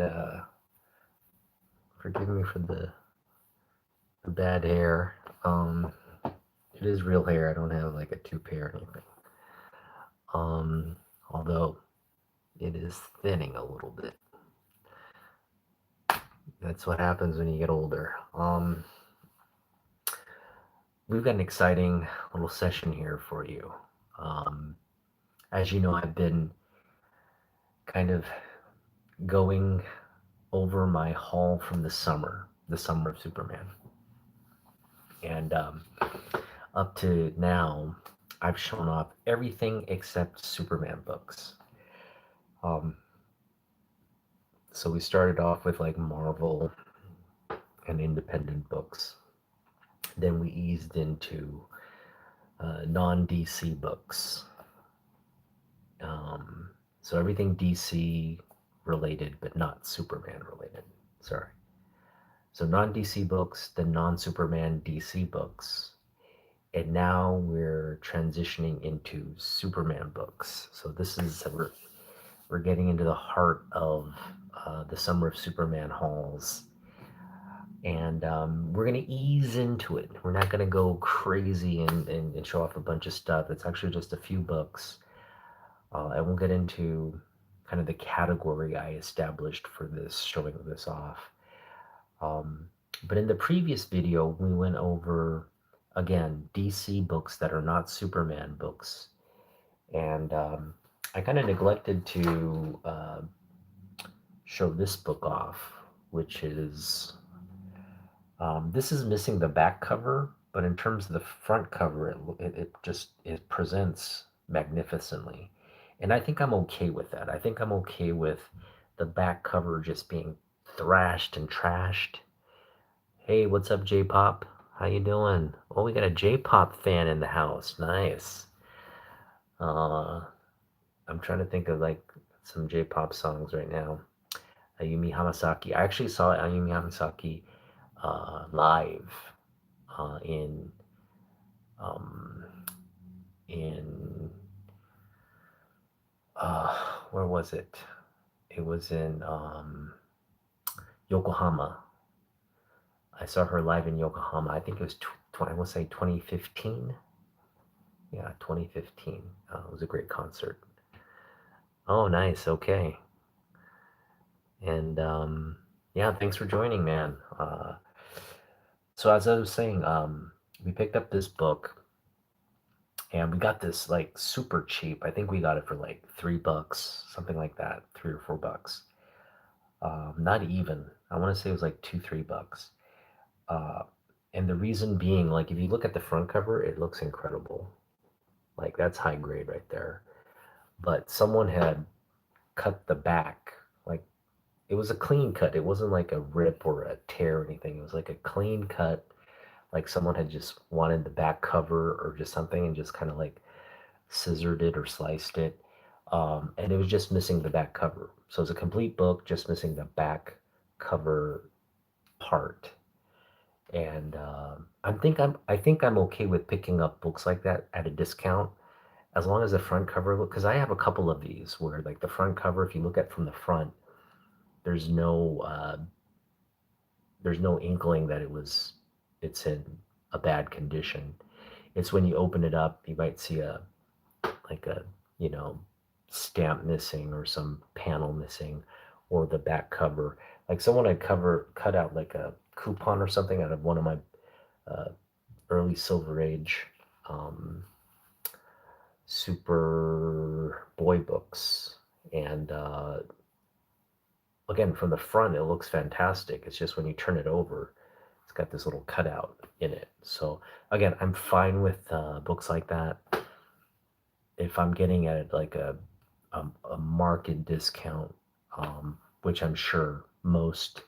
and forgive me for the bad hair. Um, it is real hair. I don't have like a toupee or anything. Um, Although it is thinning a little bit. That's what happens when you get older. We've got an exciting little session here for you. Um, as you know, I've been kind of going over my haul from the summer of Superman. And up to now, I've shown off everything except Superman books. Um, so we started off with like Marvel and independent books. Then we eased into non DC books. Um, so everything DC related, but not Superman related. Sorry. So non DC books, then non Superman DC books. And now we're transitioning into Superman books. So we're getting into the heart of the Summer of Superman hauls, and we're gonna ease into it. We're not gonna go crazy and show off a bunch of stuff. It's actually just a few books. I won't get into kind of the category I established for this, showing this off. Um, but in the previous video, we went over, again, DC books that are not Superman books. And I kind of neglected to show this book off, which is, this is missing the back cover, but in terms of the front cover, it presents magnificently. And I think I'm okay with that. I think I'm okay with the back cover just being thrashed and trashed. Hey, what's up, J-Pop? How you doing? Oh, we got a J-Pop fan in the house. Nice. Uh, I'm trying to think of like some J-Pop songs right now. Ayumi Hamasaki. I actually saw Ayumi Hamasaki live uh, in um, in where was it? It was in Yokohama. I saw her live in Yokohama. I think it was I want to say 2015. Yeah, 2015. It was a great concert. Oh, nice. Okay. And yeah, thanks for joining, man. So as I was saying, we picked up this book, and we got this like super cheap. I think we got it for like $3, something like that, $3 or $4. Not even. I want to say it was like $2, $3. Uh, and the reason being, like, if you look at the front cover, it looks incredible. Like that's high grade right there. But someone had cut the back, like it was a clean cut. It wasn't like a rip or a tear or anything. It was like a clean cut, like someone had just wanted the back cover or just something and just kind of like scissored it or sliced it. And it was just missing the back cover. So it's a complete book, just missing the back cover part. And I think I'm okay with picking up books like that at a discount, as long as the front cover look. Because I have a couple of these where like the front cover, if you look at from the front, there's no there's no inkling that it's in a bad condition. It's when you open it up, you might see a like a you know stamp missing or some panel missing, or the back cover. Like someone had cut out like a coupon or something out of one of my uh, early Silver Age um, Super Boy books, and again from the front it looks fantastic. It's just when you turn it over, it's got this little cutout in it. So again, I'm fine with books like that if I'm getting at like a market discount, which I'm sure most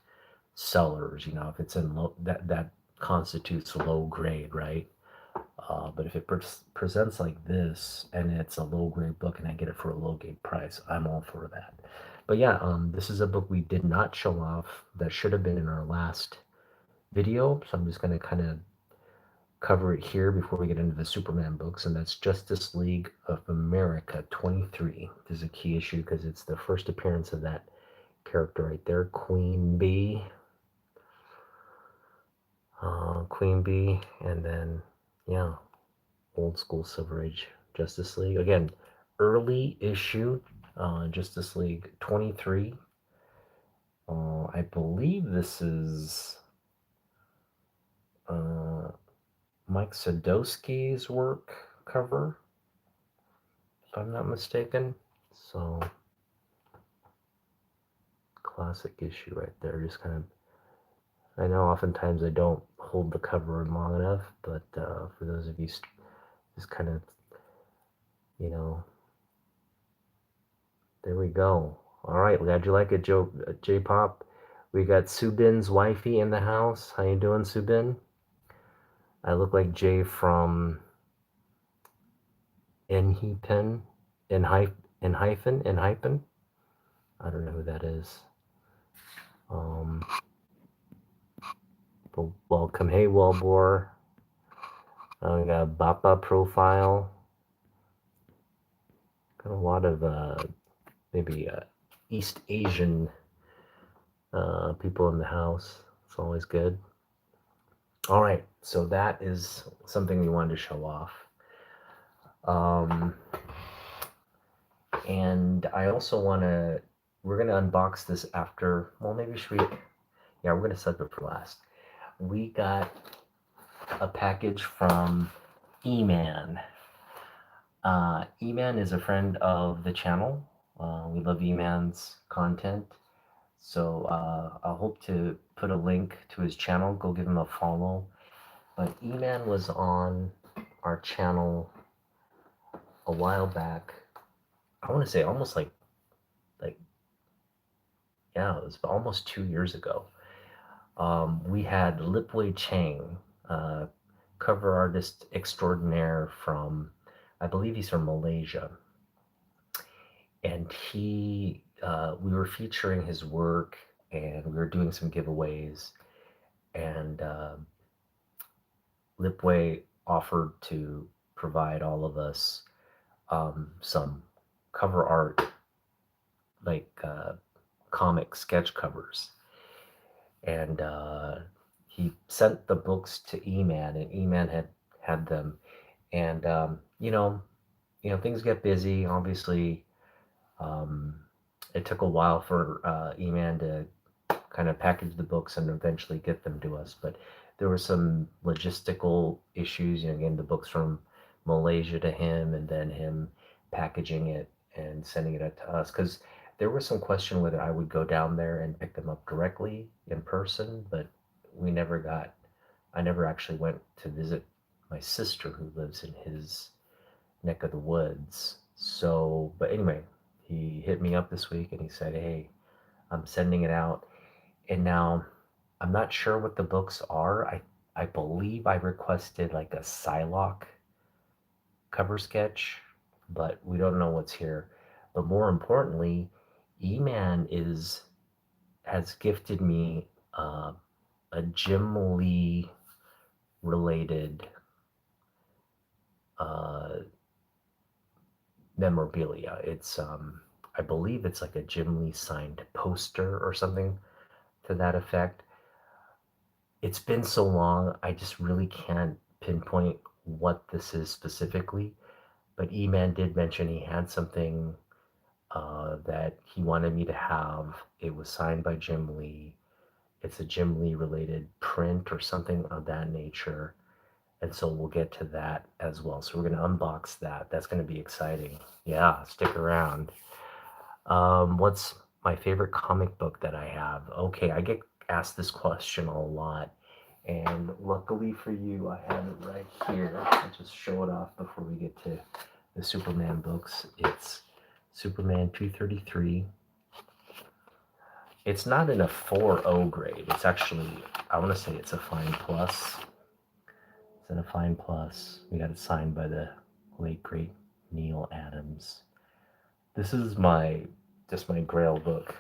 sellers, if it's in low, that constitutes low grade, right? But if it presents like this and it's a low grade book and I get it for a low grade price, I'm all for that. But yeah, this is a book we did not show off that should have been in our last video. So I'm just going to kind of cover it here before we get into the Superman books, and that's Justice League of America 23. This is a key issue because it's the first appearance of that character right there, Queen Bee. Queen Bee, and then, yeah, old school Silver Age Justice League. Again, early issue Justice League 23. I believe this is Mike Sadowski's work cover, if I'm not mistaken. So, classic issue right there. Just kind of, I know oftentimes I don't hold the cover in long enough, but for those of you just kind of, you know, there we go. All right, glad you like it, Joe, J-Pop. We got Subin's wifey in the house. How you doing, Subin? I look like Jay from Enhypen, Enhypen. I don't know who that is. But welcome, hey, Wellbore. We got Bappa profile. Got a lot of maybe East Asian people in the house. It's always good. All right, so that is something we wanted to show off. And I also we're going to unbox this after, well, maybe we're going to save it for last. We got a package from E-Man. E-Man is a friend of the channel. We love E-Man's content. So I'll hope to put a link to his channel. Go give him a follow. But E-Man was on our channel a while back. I want to say almost like yeah, it was almost 2 years ago. We had Lipway Chang, cover artist extraordinaire from, I believe he's from Malaysia. And we were featuring his work, and we were doing some giveaways. And Lipway offered to provide all of us some cover art, like comic sketch covers. And he sent the books to E-Man, and E-Man had them. And things get busy. Obviously, it took a while for E-Man to kind of package the books and eventually get them to us. But there were some logistical issues. Again, the books from Malaysia to him, and then him packaging it and sending it out to us. Because there was some question whether I would go down there and pick them up directly in person, but I never actually went to visit my sister who lives in his neck of the woods. So, but anyway, he hit me up this week and he said, hey, I'm sending it out. And now I'm not sure what the books are. I believe I requested like a Psylocke cover sketch, but we don't know what's here. But more importantly, E-Man has gifted me a Jim Lee related memorabilia. It's I believe it's like a Jim Lee signed poster or something to that effect. It's been so long, I just really can't pinpoint what this is specifically. But E-Man did mention he had something that he wanted me to have. It was signed by Jim Lee. It's a Jim Lee related print or something of that nature. And so we'll get to that as well. So we're going to unbox that. That's going to be exciting. Yeah, stick around. What's my favorite comic book that I have? Okay, I get asked this question a lot. And luckily for you, I have it right here. I'll just show it off before we get to the Superman books. It's Superman 233. It's not in a 4.0 grade. It's actually, I want to say it's a fine plus. It's in a fine plus. We got it signed by the late great Neil Adams. This is just my Grail book.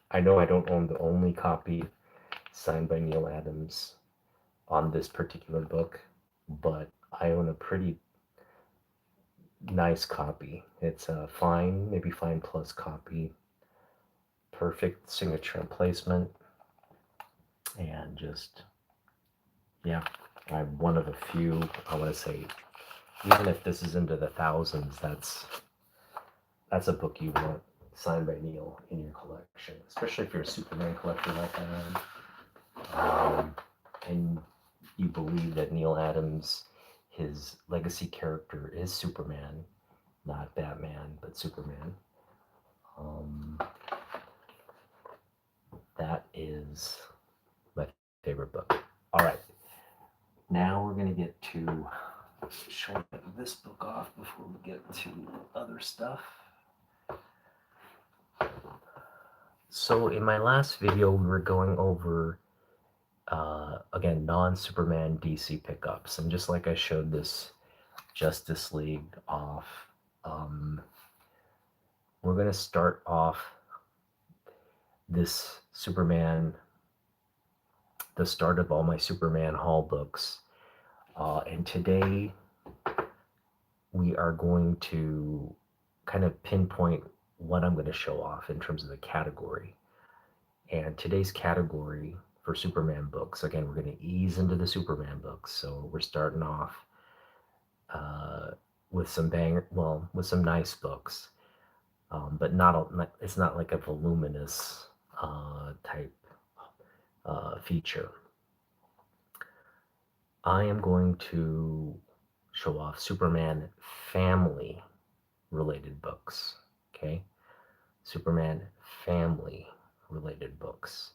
I know I don't own the only copy signed by Neil Adams on this particular book, but I own a pretty nice copy. It's a fine, maybe fine plus copy. Perfect signature and placement. And just, yeah, I'm one of a few, I want to say, even if this is into the thousands, that's a book you want signed by Neil in your collection, especially if you're a Superman collector like I am, and you believe that Neil Adams, his legacy character is Superman, not Batman, but Superman. Um, that is my favorite book. All right, now we're gonna get to showing this book off before we get to other stuff. So in my last video, we were going over again non-Superman DC pickups, and just like I showed this Justice League off, um, we're gonna start off this Superman, the start of all my Superman haul books, and today we are going to kind of pinpoint what I'm going to show off in terms of the category. And today's category for Superman books, again, we're going to ease into the Superman books. So we're starting off uh, with some with some nice books, but it's not like a voluminous type feature. I am going to show off Superman family related books. Okay, Superman family related books.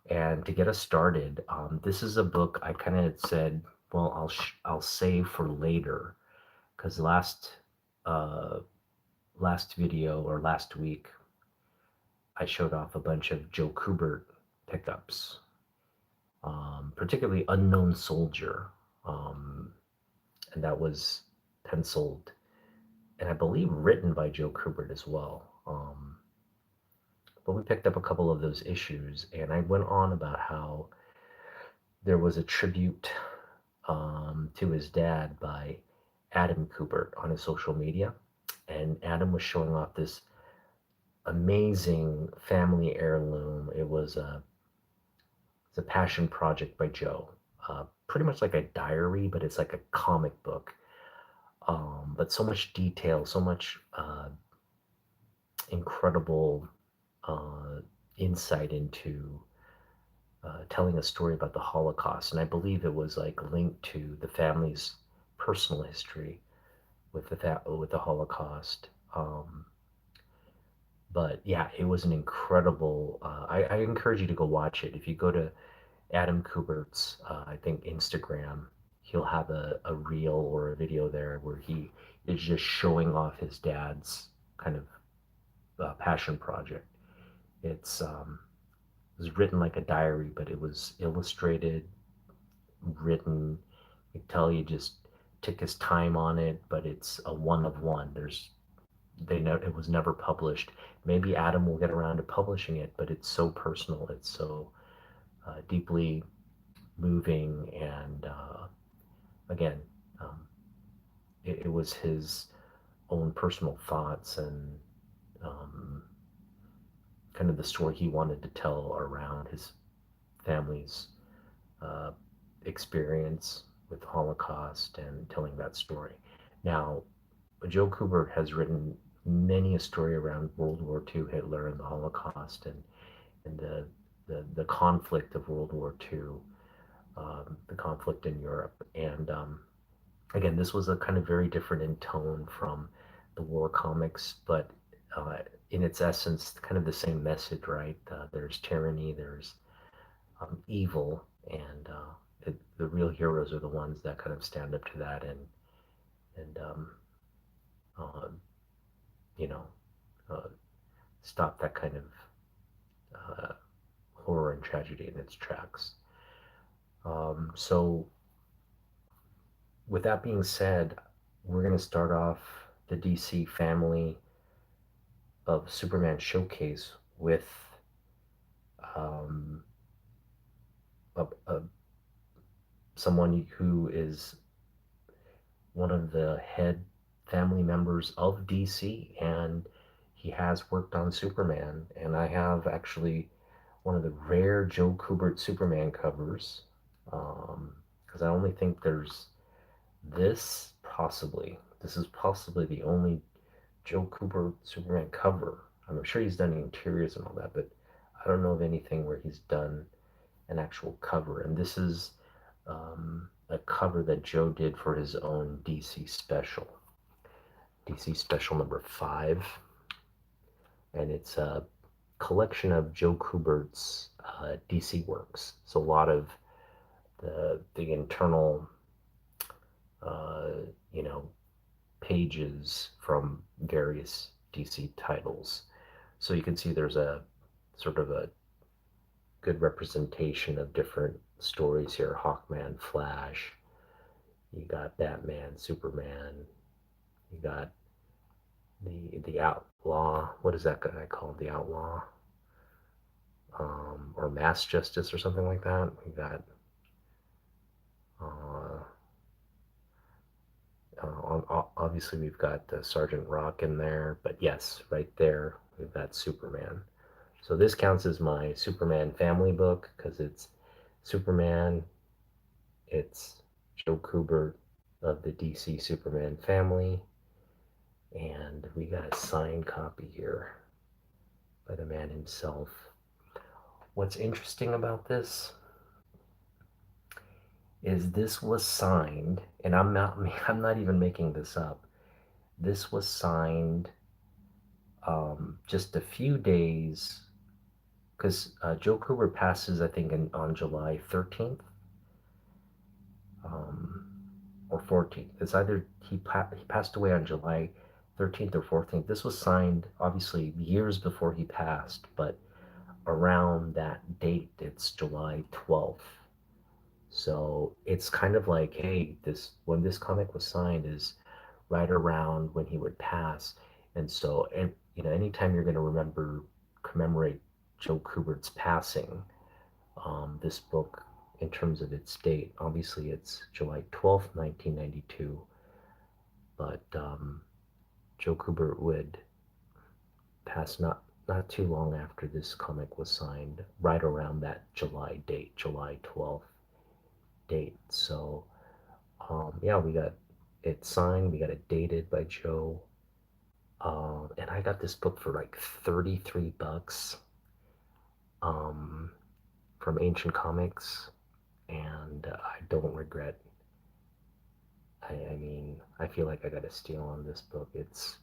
And to get us started, this is a book I kind of said, well, I'll save for later, because uh, last video or last week I showed off a bunch of Joe Kubert pickups, particularly Unknown Soldier, um, and that was penciled and I believe written by Joe Kubert as well. But we picked up a couple of those issues, and I went on about how there was a tribute to his dad by Adam Kubert on his social media, and Adam was showing off this amazing family heirloom. It's a passion project by Joe, pretty much like a diary, but it's like a comic book. But so much detail, so much incredible uh, insight into telling a story about the Holocaust, and I believe it was like linked to the family's personal history with the Holocaust. But yeah, it was an incredible. I encourage you to go watch it. If you go to Adam Kubert's, I think Instagram, he'll have a reel or a video there where he is just showing off his dad's kind of passion project. It's it was written like a diary, but it was illustrated, written. I could tell you just took his time on it, but it's a one of one. It was never published. Maybe Adam will get around to publishing it, but it's so personal. It's so deeply moving, and again, um, it was his own personal thoughts and um, kind of the story he wanted to tell around his family's uh, experience with the Holocaust and telling that story. Now, Joe Kubert has written many a story around World War II, Hitler, and the Holocaust, and the conflict of World War II, the conflict in Europe. And again, this was a kind of very different in tone from the war comics, but uh, in its essence, kind of the same message, right? There's tyranny, there's evil, and the real heroes are the ones that kind of stand up to that and uh, you know uh, stop that kind of uh, horror and tragedy in its tracks. So with that being said, we're going to start off the DC family of Superman showcase with um, a, someone who is one of the head family members of DC, and he has worked on Superman. And I have actually one of the rare Joe Kubert Superman covers, because I only think there's this possibly. This is possibly the only Joe Kubert Superman cover. I'm sure he's done interiors and all that, but I don't know of anything where he's done an actual cover. And this is a cover that Joe did for his own DC special number 5, and it's a collection of Joe Kubert's DC works. So a lot of the internal, uh, you know, pages from various DC titles. So you can see there's a sort of a good representation of different stories here. Hawkman, Flash, you got Batman, Superman, you got the outlaw. What is that guy called? The outlaw, or mass justice or something like that. We got uh, obviously we've got Sergeant Rock in there, but yes, right there we've got Superman. So this counts as my Superman family book because it's Superman, it's Joe Kubert of the DC Superman family, and we got a signed copy here by the man himself. What's interesting about this is this was signed, and I'm not even making this up. This was signed just a few days because Joe Kubert passes, I think, on July 13th, um, or 14th. It's either he passed away on July 13th or 14th. This was signed obviously years before he passed, but around that date, it's July 12th. So it's kind of like, hey, this when this comic was signed is right around when he would pass, and so and anytime you're going to commemorate Joe Kubert's passing, this book, in terms of its date, obviously it's July 12th, 1992, but Joe Kubert would pass not too long after this comic was signed, right around that July date, July 12th date. So yeah, we got it signed, we got it dated by Joe. And I got this book for like 33 bucks um, from Ancient Comics, and I don't regret. I mean, I feel like I got a steal on this book. Its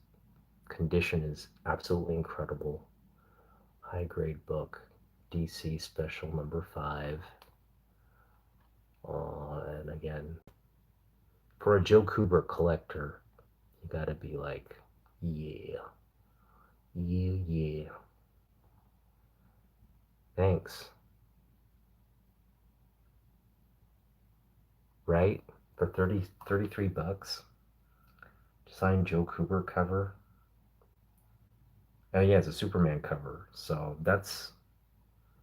condition is absolutely incredible. High grade book, DC Special number 5. And again, for a Joe Kubert collector, you gotta be like, yeah, yeah. Thanks, right? For 33 bucks, signed Joe Kubert cover. Oh yeah, it's a Superman cover. So that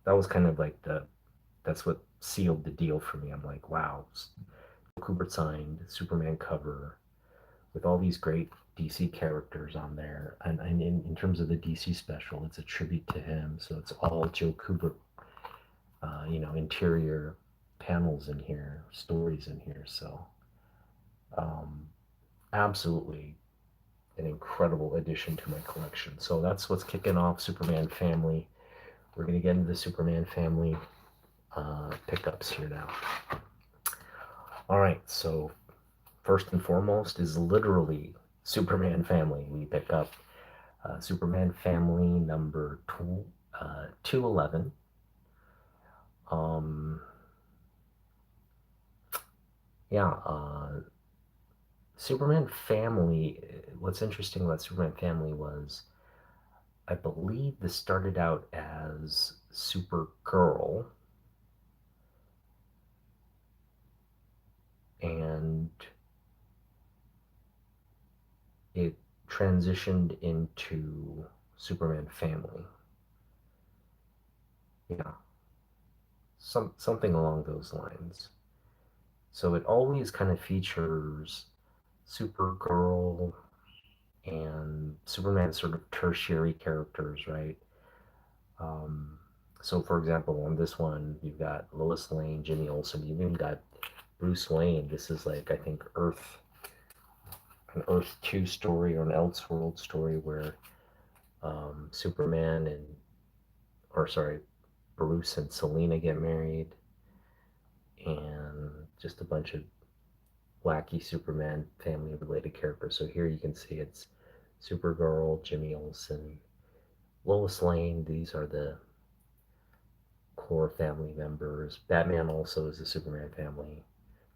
was kind of like that's what sealed the deal for me. I'm like, wow, Joe Kubert signed Superman cover with all these great DC characters on there. And in terms of the DC special, it's a tribute to him. So it's all Joe Kubert, interior panels in here, stories in here. So um, absolutely an incredible addition to my collection. So that's what's kicking off Superman Family. We're going to get into the Superman Family pickups here now. All right, so first and foremost is literally Superman Family. We pick up Superman Family number 211. Um, yeah, Superman Family. What's interesting about Superman Family was, I believe this started out as Supergirl, and it transitioned into Superman Family. Yeah, something along those lines. So it always kind of features Supergirl. and Superman's sort of tertiary characters, right? Um, so, for example, on this one, you've got Lois Lane, Jimmy Olsen, you've even got Bruce Wayne. This is like, I think, an Earth 2 story or an Elseworld story where Superman and, or sorry, Bruce and Selena get married, and just a bunch of wacky Superman family related characters. So here you can see it's Supergirl, Jimmy Olsen, Lois Lane. These are the core family members. Batman also is a Superman family.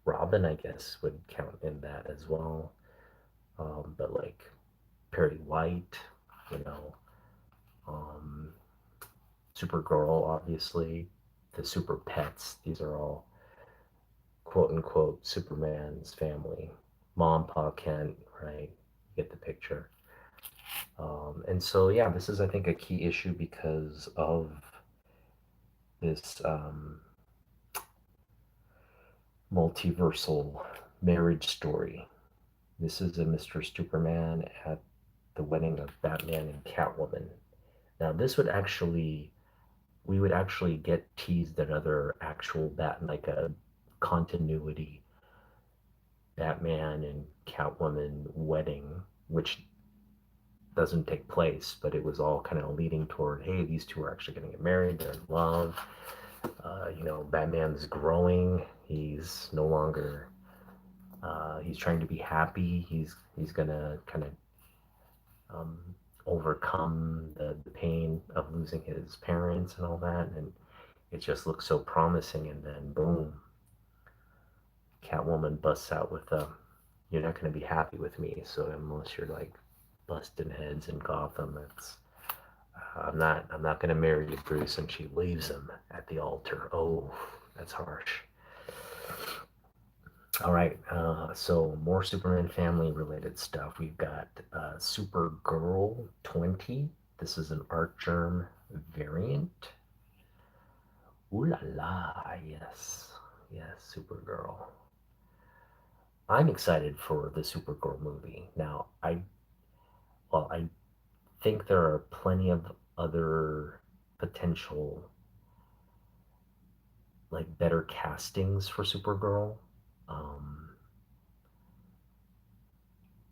Robin, I guess, would count in that as well. But like Perry White, you know, um, Supergirl, obviously, the Super Pets. These are all quote unquote Superman's family. Mom, Pa, Kent, right? You get the picture. And so, yeah, this is, I think, a key issue because of this multiversal marriage story. This is a Mr. Superman at the wedding of Batman and Catwoman. Now, this would actually, we would actually get teased another actual like a continuity Batman and Catwoman wedding, which doesn't take place, but it was all kind of leading toward, hey, these two are actually going to get married. They're in love. Batman's growing. He's no longer. He's trying to be happy. He's gonna kind of um, overcome the pain of losing his parents and all that, and it just looks so promising. And then boom, Catwoman busts out with a, "You're not gonna be happy with me." So unless you're like busting heads in Gotham, it's I'm not gonna marry you, Bruce, and she leaves him at the altar. Oh, that's harsh. All right, so more Superman family related stuff. We've got Supergirl 20. This is an Artgerm variant. Ooh la la, yes, yes, Supergirl. I'm excited for the Supergirl movie. Now, I think there are plenty of other potential like better castings for Supergirl. Um,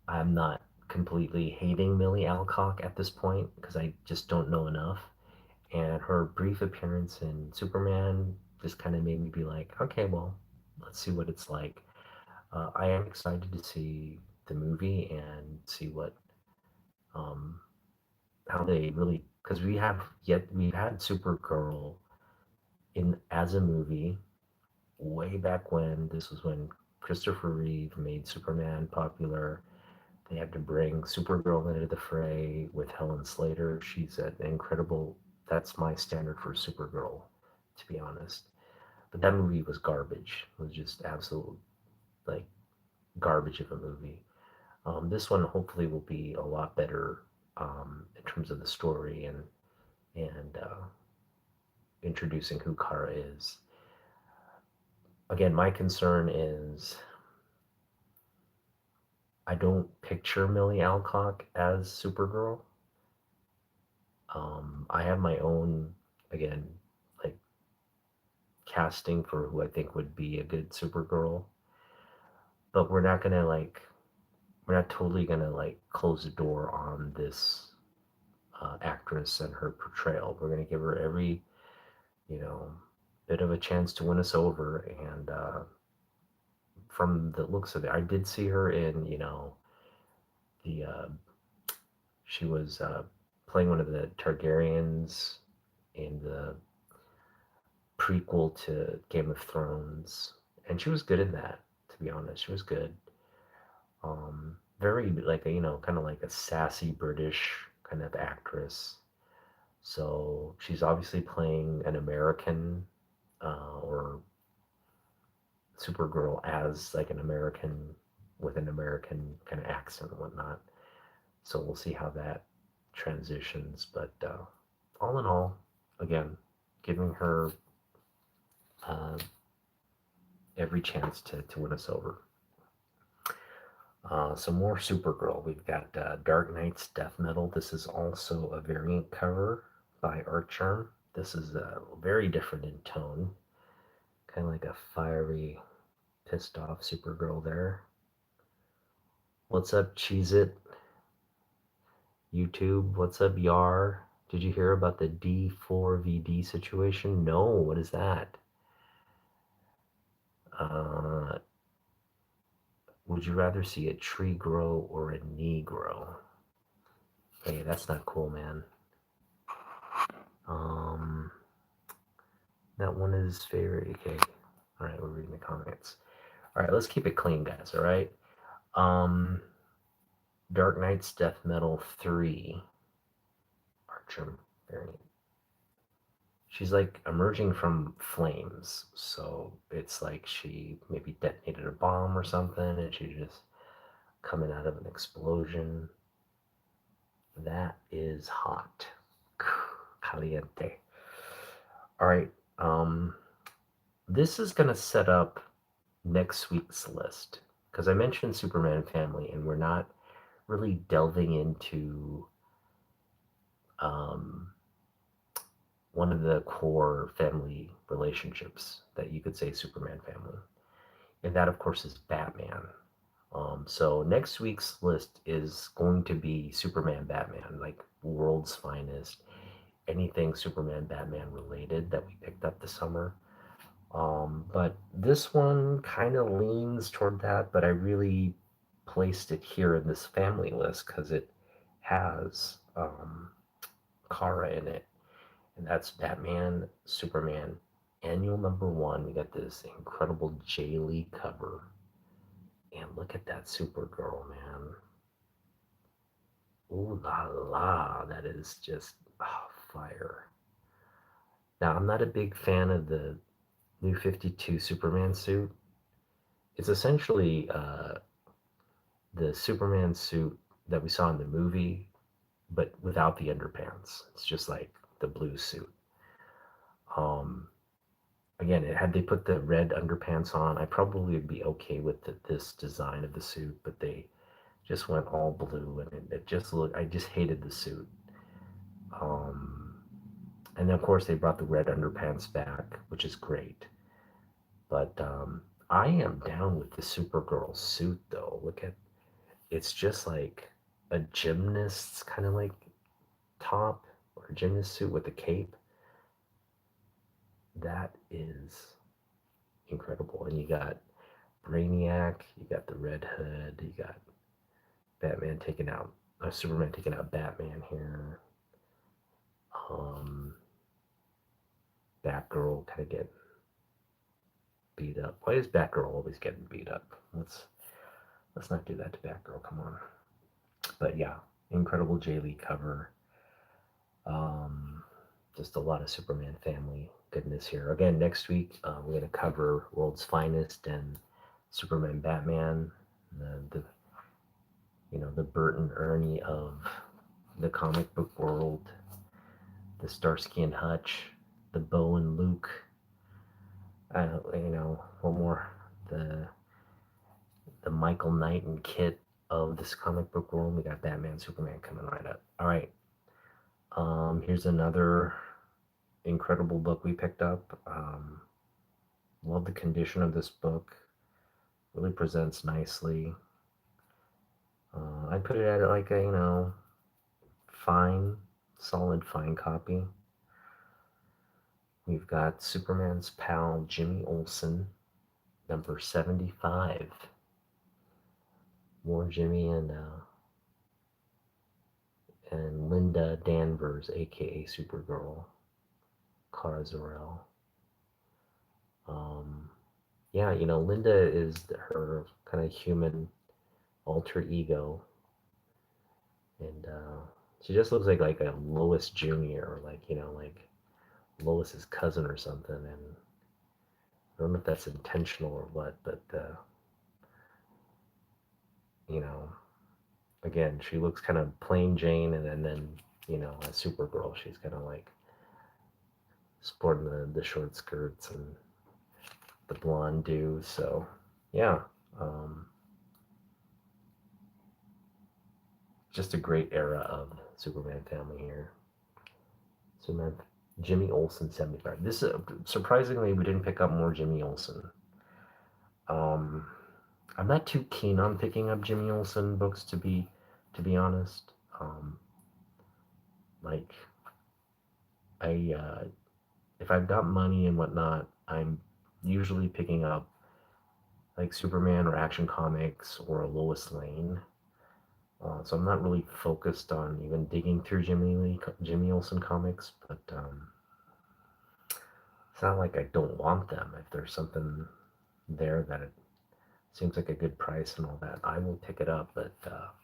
I'm not completely hating Millie Alcock at this point because I just don't know enough. And her brief appearance in Superman just kind of made me be like, okay, well, let's see what it's like. I am excited to see the movie and see what um, how they really, because we've had Supergirl in as a movie way back when. This was when Christopher Reeve made Superman popular. They had to bring Supergirl into the fray with Helen Slater. She's an incredible. That's my standard for Supergirl, to be honest. But that movie was garbage. It was just absolute like garbage of a movie. This one hopefully will be a lot better in terms of the story and introducing who Kara is. Again, my concern is I don't picture Millie Alcock as Supergirl. I have my own, again, like casting for who I think would be a good Supergirl, but we're not totally gonna like close the door on this actress and her portrayal. We're gonna give her every, you know, bit of a chance to win us over. And from the looks of it, I did see her in, the she was playing one of the Targaryens in the prequel to Game of Thrones, and she was good in that. To be honest, she was good. Very like a kind of like a sassy British kind of actress. So she's obviously playing an American or Supergirl as like an American with an American kind of accent and whatnot. So we'll see how that transitions. But all in all, again, giving her uh, every chance to win us over. Some more Supergirl. We've got Dark Knight's Death Metal. This is also a variant cover by Artgerm. This is very different in tone, kind of like a fiery, pissed off Supergirl there. What's up, Cheez It? YouTube, what's up, Yar? Did you hear about the D4VD situation? No, what is that? Uh, would you rather see a tree grow or a knee grow? Hey, that's not cool, man. Um, that one is favorite. Okay. All right, we're reading the comments. All right, let's keep it clean, guys. All right. Um, Dark Knight's Death Metal 3, Archum variant. She's like emerging from flames, so it's like she maybe detonated a bomb or something, and she's just coming out of an explosion. That is hot. Caliente. All right. This is going to set up next week's list because I mentioned Superman family, and we're not really delving into um, one of the core family relationships that you could say Superman family. And that, of course, is Batman. So next week's list is going to be Superman Batman, like world's finest, anything Superman Batman related that we picked up this summer. But this one kind of leans toward that, but I really placed it here in this family list because it has Kara in it, and that's Batman, Superman, annual #1. We got this incredible J. Lee cover, and look at that Supergirl, man. Ooh la la, that is just fire. Now, I'm not a big fan of the new 52 Superman suit. It's essentially the Superman suit that we saw in the movie, but without the underpants. It's just like the blue suit. Um, Again, had they put the red underpants on, I probably would be okay with this design of the suit, but they just went all blue, and it just looked. I just hated the suit. Um, and then of course they brought the red underpants back, which is great. But I am down with the Supergirl suit, though. Look at it's just like a gymnast's kind of like top or a gymnast suit with a cape. That is incredible. And you got Brainiac, you got the Red Hood, you got Batman taking out, Superman taking out Batman here. Um, Batgirl kind of getting beat up. Why is Batgirl always getting beat up? Let's not do that to Batgirl. Come on. But yeah, incredible J. Lee cover. Um, just a lot of Superman family goodness here. Again, next week we're going to cover World's Finest and Superman Batman, the the Bert and Ernie of the comic book world, the Starsky and Hutch, the Bo and Luke. One more, the Michael Knight and Kit of this comic book world. We got Batman, Superman coming right up. All right. Here's another incredible book we picked up. Love the condition of this book. Really presents nicely. I put it at like a, fine, solid, fine copy. We've got Superman's pal Jimmy Olsen, number 75. More Jimmy and Linda Danvers, aka Supergirl, Kara Zor-El. Yeah, Linda is her kind of human alter ego, and she just looks like a Lois Jr. or like Lois's cousin or something. And I don't know if that's intentional or what, but you know, again, she looks kind of plain Jane, and then as Supergirl, she's kind of like sporting the short skirts and the blonde do. So yeah, just a great era of Superman family here. Superman, Jimmy Olsen 75. This surprisingly we didn't pick up more Jimmy Olsen. Um, I'm not too keen on picking up Jimmy Olsen books to be honest. Like I if I've got money and whatnot, I'm usually picking up like Superman or Action Comics or Lois Lane. So I'm not really focused on even digging through Jimmy Olsen comics, but it's not like I don't want them. If there's something there that it seems like a good price and all that, I will pick it up. But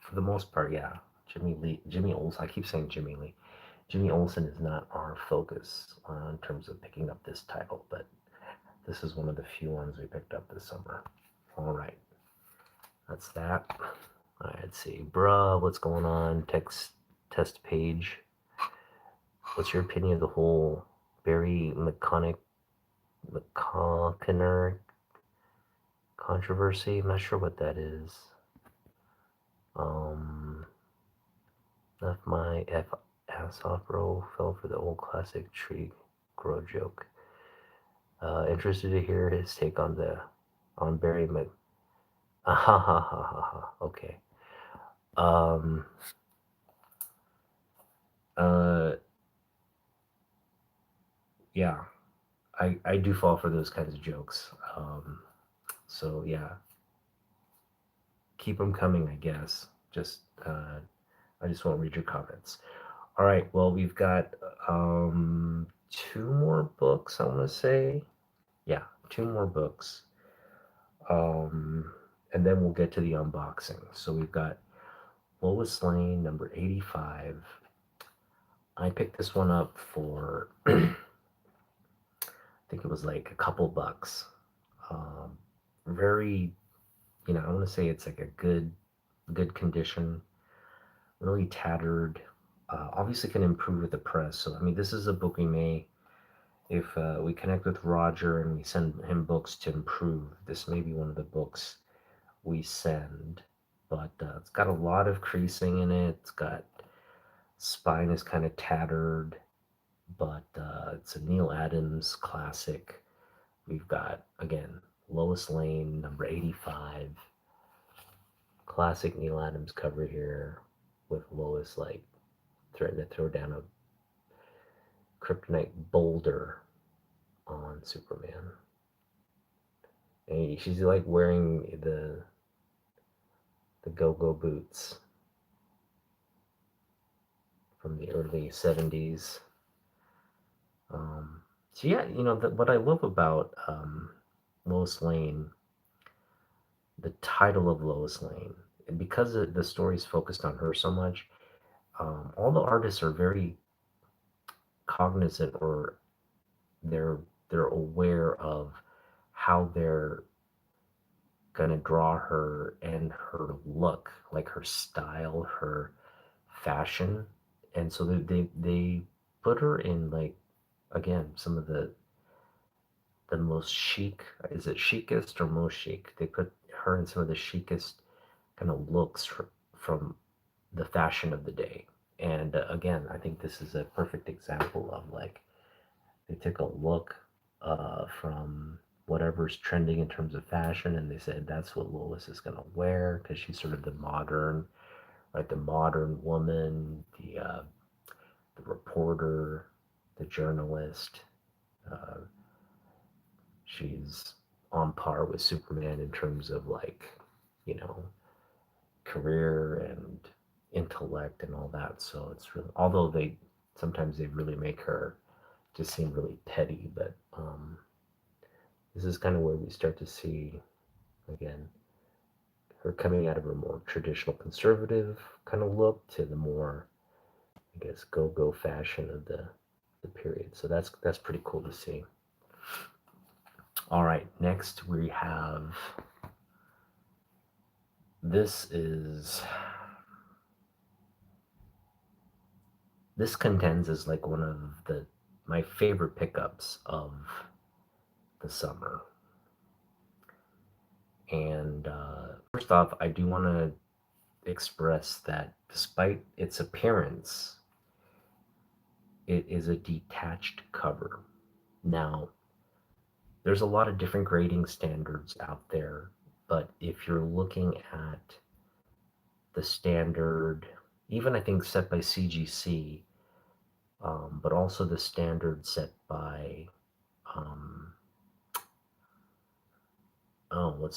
for the most part, yeah, Jimmy Olsen. I keep saying Jimmy Lee. Jimmy Olsen is not our focus in terms of picking up this title, but this is one of the few ones we picked up this summer. All right, that's that. All right, let's see. Bruh, what's going on? Test page. What's your opinion of the whole Barry McConner controversy? I'm not sure what that is. Left my ass off, bro. Fell for the old classic tree grow joke. Interested to hear his take on Barry Mc. Ah, ha ha ha ha ha. Okay. Um. Yeah. I do fall for those kinds of jokes. So yeah, keep them coming, I guess. I just won't read your comments. All right, well, we've got two more books, I want to say. Yeah, two more books. And then we'll get to the unboxing. So we've got Lois Lane, number 85. I picked this one up for, I think it was like a couple bucks. Very, I want to say it's like a good condition, really tattered. Obviously can improve with the press. So, I mean, this is a book we may, if we connect with Roger and we send him books to improve, this may be one of the books we send. But it's got a lot of creasing in it. It's got, spine is kind of tattered, but it's a Neil Adams classic. We've got, again, Lois Lane, number 85. Classic Neil Adams cover here with Lois like threatening to throw down a kryptonite boulder on Superman. And she's like wearing the go-go boots from the early 70s. So yeah, what I love about Lois Lane, the title of Lois Lane, and because the story's focused on her so much, all the artists are very cognizant, or they're aware of how they're gonna draw her and her look, like her style, her fashion, and so they put her in, like, again, some of the most chic. Is it chicest or most chic? They put her in some of the chicest kind of looks from the fashion of the day. And again, I think this is a perfect example of, like, they took a look from whatever's trending in terms of fashion, and they said that's what Lois is going to wear, because she's sort of the modern, right? The modern woman, the reporter, the journalist. Uh, she's on par with Superman in terms of, like, you know, career and intellect and all that. So it's really, although sometimes they really make her just seem really petty, but this is kind of where we start to see, again, her coming out of a more traditional conservative kind of look to the more, I guess, go fashion of the period. So that's pretty cool to see. All right, next we have, this contends as like one of my favorite pickups of the summer. And first off, I do want to express that despite its appearance, it is a detached cover. Now, there's a lot of different grading standards out there, but if you're looking at the standard, even I think set by CGC, but also the standard set by, um, oh,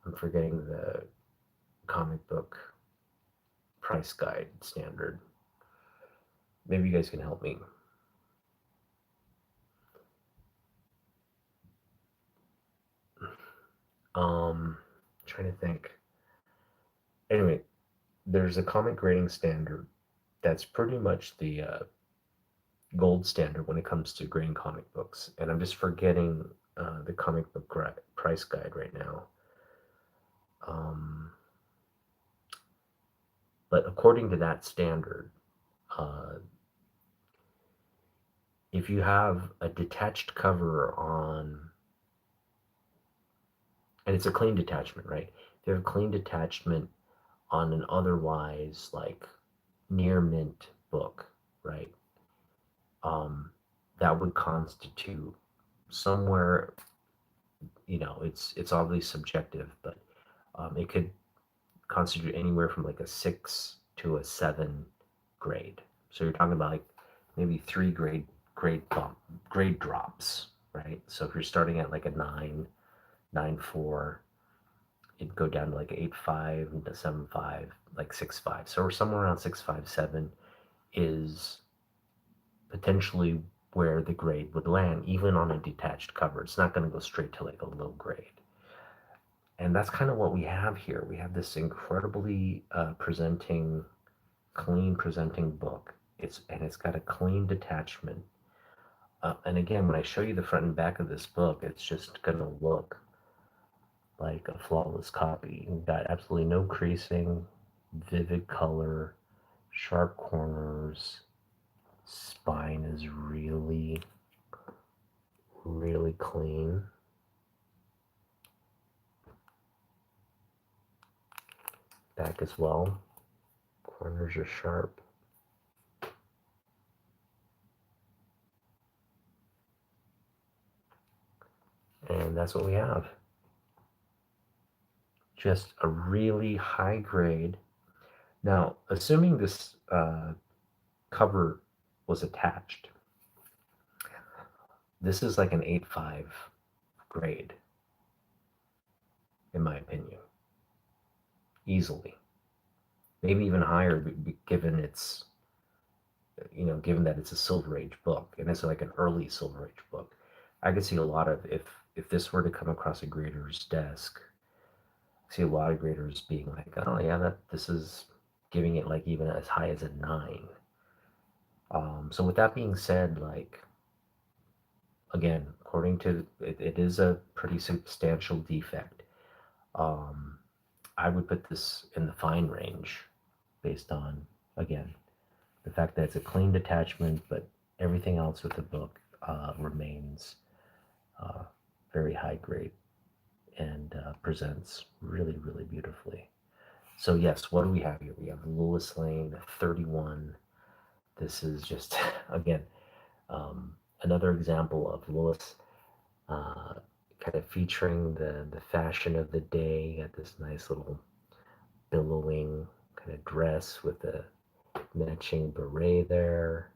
I'm forgetting the comic book price guide standard. Maybe you guys can help me. Trying to think. Anyway, there's a comic grading standard that's pretty much the gold standard when it comes to grading comic books, and I'm just forgetting the comic book price guide right now. Um, but according to that standard, uh, if you have a detached cover on, and it's a clean detachment, right? If you have a clean detachment on an otherwise like near mint book, right? That would constitute somewhere, it's obviously subjective, but it could constitute anywhere from like a 6 to a 7 grade. So you're talking about like maybe three grade drops, right? So if you're starting at like a 9.4, it'd go down to like 8.5 to 7.5, like 6.5. So we're somewhere around 6.5, 7 is potentially where the grade would land, even on a detached cover. It's not going to go straight to like a low grade. And that's kind of what we have here. We have this incredibly clean presenting book. It's got a clean detachment. And again, when I show you the front and back of this book, it's just gonna look like a flawless copy. You've got absolutely no creasing, vivid color, sharp corners. Spine is really, really clean. Back as well. Corners are sharp. And that's what we have. Just a really high grade. Now, assuming this cover was attached, this is like an 8.5 grade, in my opinion. Easily. Maybe even higher, given it's, given that it's a Silver Age book, and it's like an early Silver Age book. I could see a lot of, if this were to come across a grader's desk, I see a lot of graders being like, oh yeah, this is giving it like even as high as a 9. So with that being said, like, again, according to it is a pretty substantial defect. Um, I would put this in the fine range based on, again, the fact that it's a clean detachment, but everything else with the book remains very high grade and presents really, really beautifully. So yes, what do we have here? We have Lois Lane 31. This is just, again, another example of Lois kind of featuring the fashion of the day. Got this nice little billowing kind of dress with a matching beret there,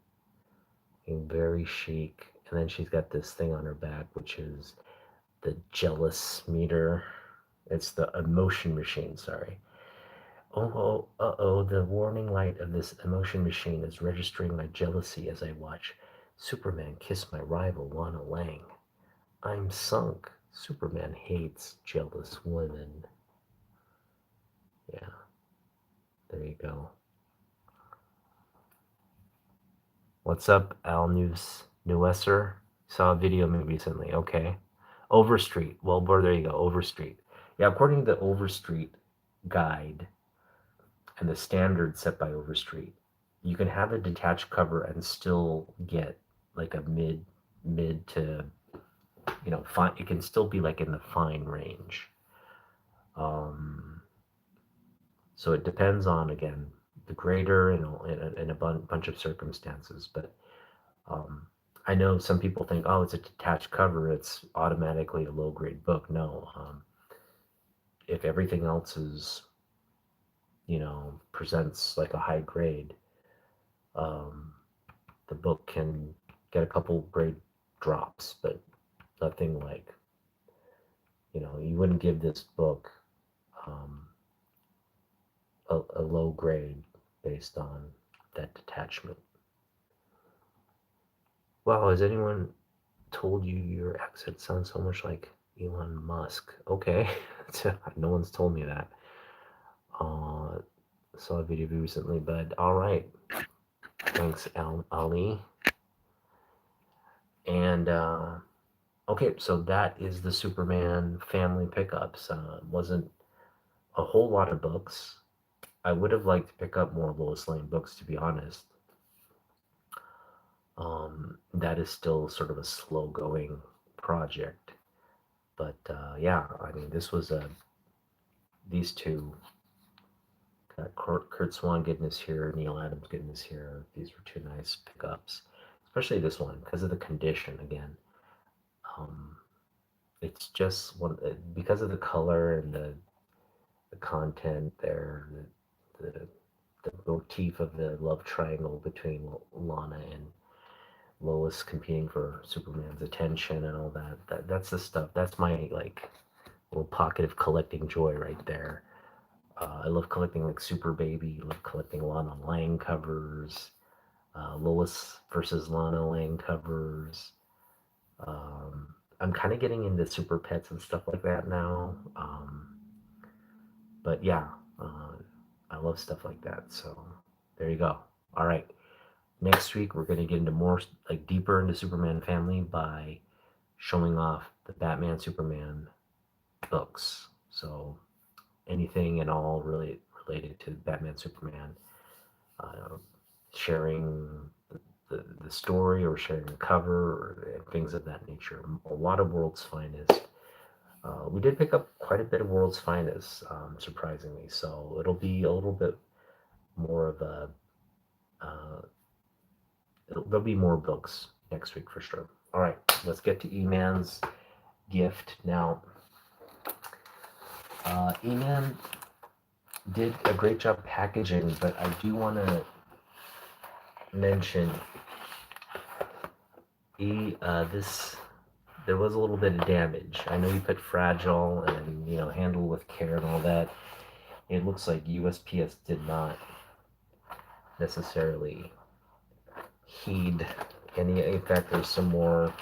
being very chic. And then she's got this thing on her back, which is the jealous meter. It's the emotion machine, sorry. Oh, the warning light of this emotion machine is registering my jealousy as I watch Superman kiss my rival, Lana Lang. I'm sunk. Superman hates jealous women. Yeah, there you go. What's up, Al Newesser? Saw a video recently. Okay. Overstreet. Well, there you go. Overstreet. Yeah, according to the Overstreet guide and the standard set by Overstreet, you can have a detached cover and still get like a mid to fine. It can still be like in the fine range. Um, so it depends on, again, the grader and in a bunch of circumstances. But um, I know some people think, oh, it's a detached cover, it's automatically a low grade book. No, if everything else is, presents like a high grade, um, the book can get a couple grade drops, but nothing like, you wouldn't give this book um, a low grade based on that detachment. Wow, has anyone told you your accent sounds so much like Elon Musk? Okay, no one's told me that. Uh, saw a video of you recently, but all right. Thanks, Ali. And okay, so that is the Superman family pickups. Wasn't a whole lot of books. I would have liked to pick up more Lois Lane books, to be honest. That is still sort of a slow going project. But yeah, I mean, these two, Kurt Swan getting us here, Neil Adams getting us here. These were two nice pickups, especially this one because of the condition again. Um, it's just one because of the color and the content there, the the motif of the love triangle between Lana and Lois competing for Superman's attention and all that. That's the stuff. That's my like little pocket of collecting joy right there. I love collecting like Super Baby. I love collecting Lana Lang covers, Lois versus Lana Lang covers. I'm kind of getting into Super Pets and stuff like that now. But yeah, I love stuff like that. So there you go. All right. Next week we're going to get into more like deeper into Superman family by showing off the Batman Superman books. So anything and all really related to Batman Superman, uh, sharing the story or sharing the cover or things of that nature. A lot of World's Finest. We did pick up quite a bit of World's Finest, surprisingly. So it'll be a little bit more of a. Uh, there'll be more books next week for sure. All right, let's get to E-Man's gift now. E-Man did a great job packaging, but I do want to mention this there was a little bit of damage. I know you put fragile and handle with care and all that. It looks like USPS did not necessarily heed any. In fact, there's some more.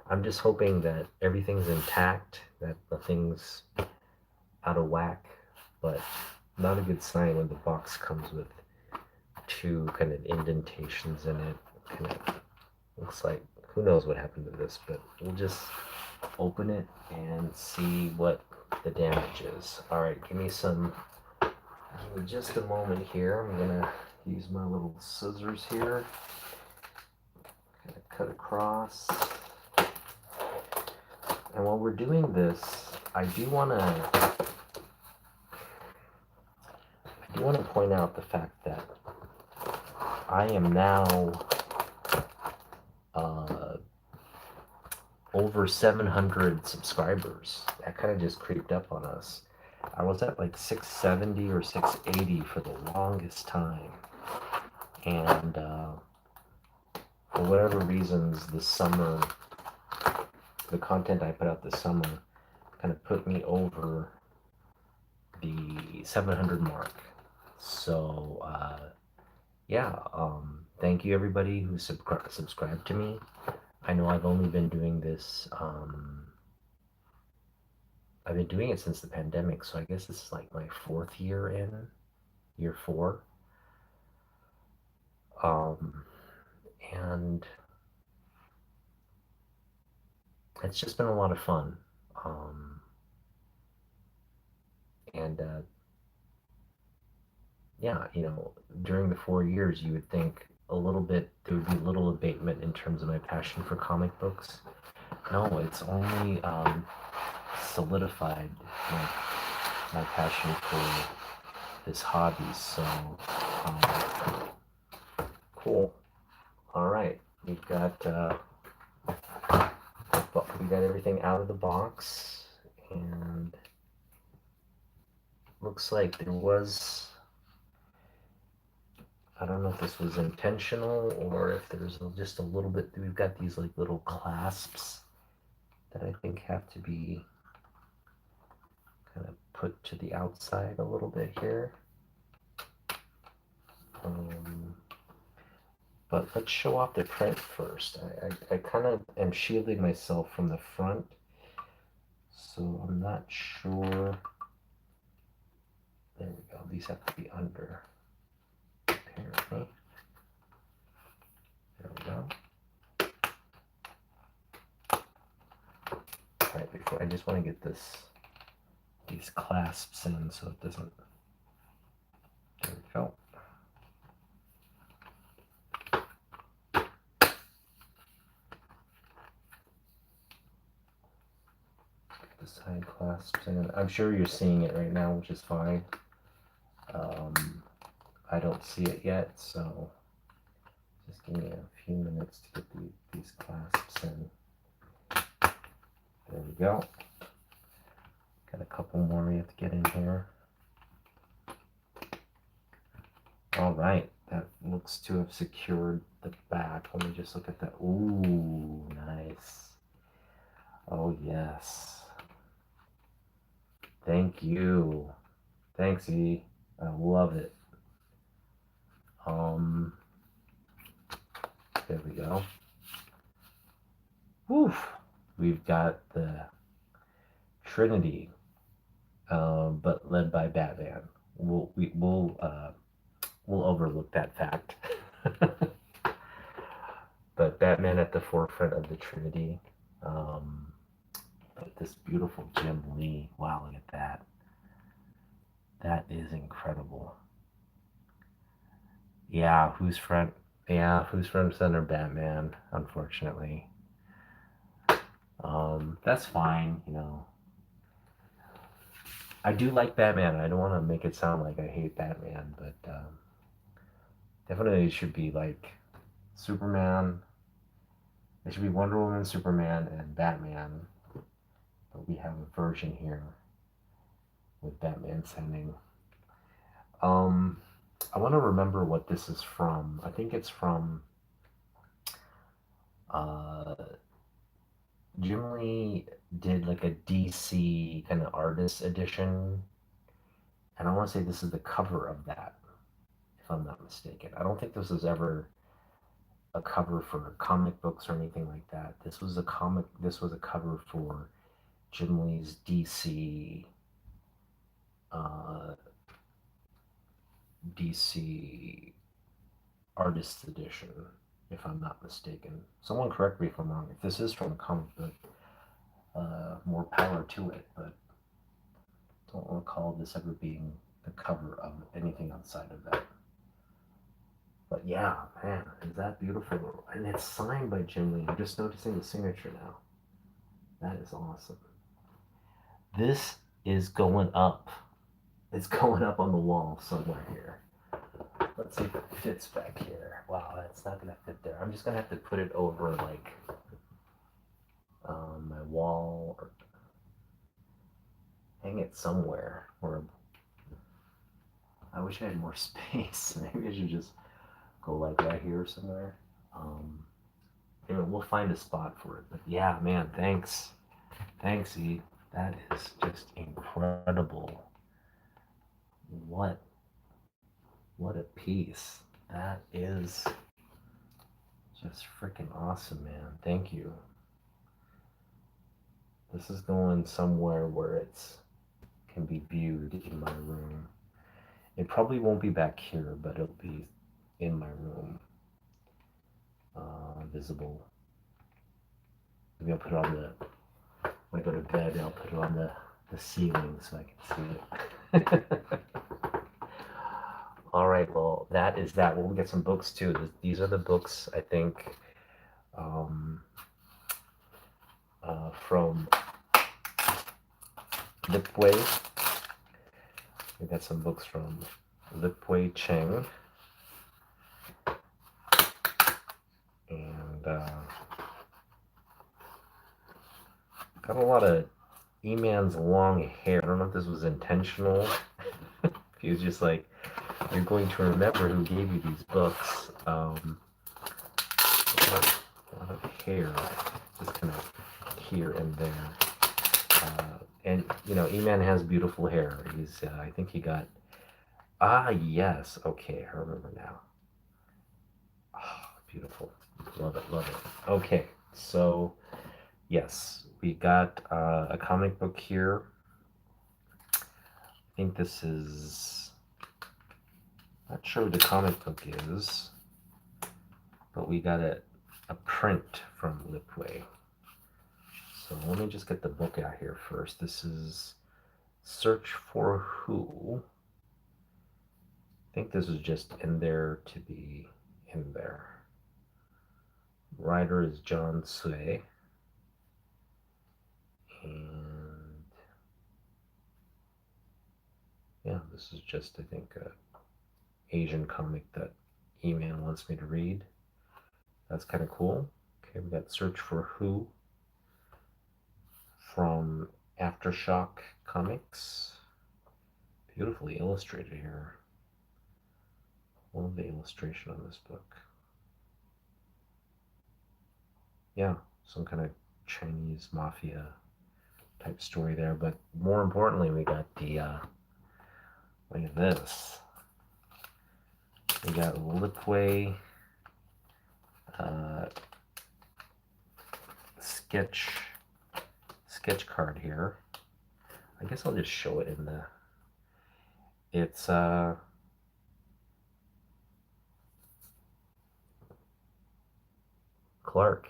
I'm just hoping that everything's intact, that nothing's out of whack, but not a good sign when the box comes with two kind of indentations in it. Kind of looks like, who knows what happened to this, but we'll just open it and see what the damage is. All right, give me just a moment here. I'm gonna use my little scissors here. Kind of cut across. And while we're doing this, I do want to point out the fact that I am now over 700 subscribers. That kind of just creeped up on us. I was at like 670 or 680 for the longest time. And for whatever reasons, this summer, the content I put out this summer kind of put me over the 700 mark. So, yeah, thank you everybody who subscribed to me. I know I've only been doing this, I've been doing it since the pandemic, so I guess this is like my fourth year in, year 4. And it's just been a lot of fun. And yeah, during the 4 years, you would think there would be little abatement in terms of my passion for comic books. No, it's only solidified. my passion for this hobby. So cool. All right, we've got everything out of the box, and looks like there was, I don't know if this was intentional or if there's just a little bit, we've got these like little clasps that I think have to be kind of put to the outside a little bit here. But let's show off the print first. I kind of am shielding myself from the front, so I'm not sure. There we go. These have to be under, apparently. There we go. All right, before I just want to get these clasps in so it doesn't. There we go. The side clasps in. I'm sure you're seeing it right now, which is fine. I don't see it yet, so just give me a few minutes to get these clasps in. There we go. Got a couple more we have to get in here. All right, that looks to have secured the back. Let me just look at that. Ooh, nice. Oh, yes. Thank you. Thanks, E. I love it. There we go. Woof. We've got the Trinity, but led by Batman. We'll overlook that fact. But Batman at the forefront of the Trinity. But this beautiful Jim Lee. Wow, look at that. That is incredible. Yeah, who's front center Batman, unfortunately. That's fine, you know. I do like Batman. I don't want to make it sound like I hate Batman, but definitely should be like Superman. It should be Wonder Woman, Superman, and Batman. But we have a version here with Batman sending. I want to remember what this is from. I think it's from Jim Lee did like a DC kind of artist edition, and I want to say this is the cover of that, if I'm not mistaken. I don't think this was ever a cover for comic books or anything like that. This was a cover for Jim Lee's DC artist edition, if I'm not mistaken. Someone correct me if I'm wrong. If this is from a comic book, more power to it, but don't recall this ever being the cover of anything outside of that. But yeah, man, is that beautiful? And it's signed by Jim Lee. I'm just noticing the signature now. That is awesome. This is going up. It's going up on the wall somewhere here. Let's see if it fits back here. Wow, that's not gonna fit there. I'm just gonna have to put it over like my wall or hang it somewhere. Or I wish I had more space. Maybe I should just go like right here somewhere. Anyway, we'll find a spot for it. But yeah, man, thanks, E. That is just incredible. What a piece. That is just freaking awesome, man. Thank you. This is going somewhere where it's can be viewed in my room. It probably won't be back here, but it'll be in my room, visible. Maybe I'll put it on when I go to bed, I'll put it on the ceiling so I can see it. All right, well, that is that. We'll get some books too. These are the books, I think, from Lipway. We got some books from Lipwei Cheng, and got a lot of E-Man's long hair. I don't know if this was intentional. If he was just like, you're going to remember who gave you these books. A lot of hair, just kind of here and there. And you know, E-Man has beautiful hair. He's, I think he got. Ah, yes. Okay, I remember now. Oh, beautiful. Love it, love it. Okay, so yes, we got a comic book here. I think this is. Not sure what the comic book is, but we got a print from Lipway. So let me just get the book out here first. This is Search for Who. I think this is just in there to be in there. Writer is John Sui. And yeah, this is just, I think, a Asian comic that E-Man wants me to read. That's kind of cool. Okay, we got Search for Who from Aftershock Comics. Beautifully illustrated here. Love the illustration on this book. Yeah, some kind of Chinese mafia type story there. But more importantly, we got the, look at this. We got Lipway sketch card here. I guess I'll just show it in the. It's Clark.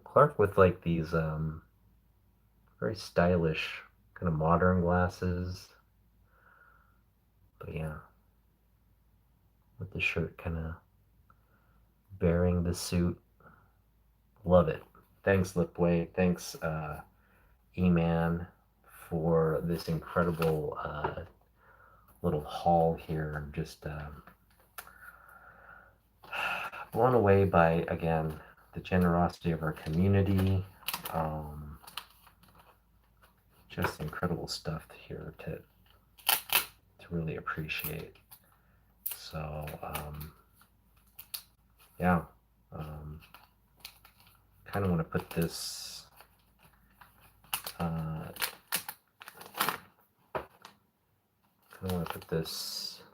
Clark with like these very stylish kind of modern glasses. But yeah, with the shirt kind of bearing the suit. Love it. Thanks, Lipway. Thanks, E-Man, for this incredible little haul here. I'm just blown away by, again, the generosity of our community. Just incredible stuff here to really appreciate. So, yeah. Kind of want to put this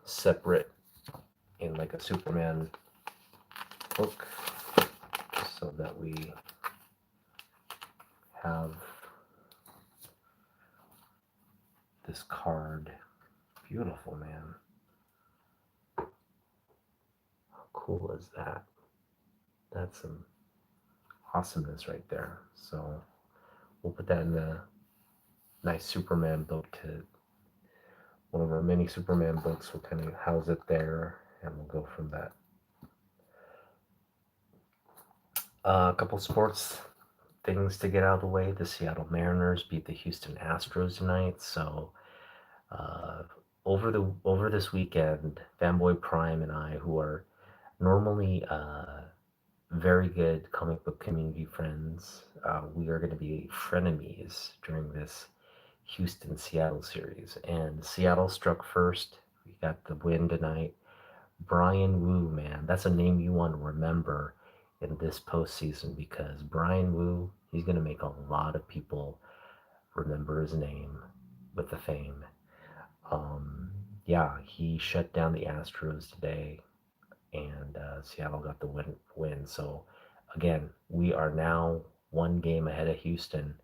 separate in like a Superman book so that we have this card. Beautiful, man. How cool is that? That's some awesomeness right there. So we'll put that in the nice Superman book, to one of our mini Superman books. We'll kind of house it there, and we'll go from that. A couple sports things to get out of the way. The Seattle Mariners beat the Houston Astros tonight. So over this weekend, Fanboy Prime and I, who are normally very good comic book community friends, we are going to be frenemies during this Houston Seattle series. And Seattle struck first. We got the win tonight. Brian Wu, man, that's a name you want to remember in this postseason, because Brian Wu, he's going to make a lot of people remember his name with the fame. Yeah, he shut down the Astros today, and Seattle got the win. So again, we are now one game ahead of Houston.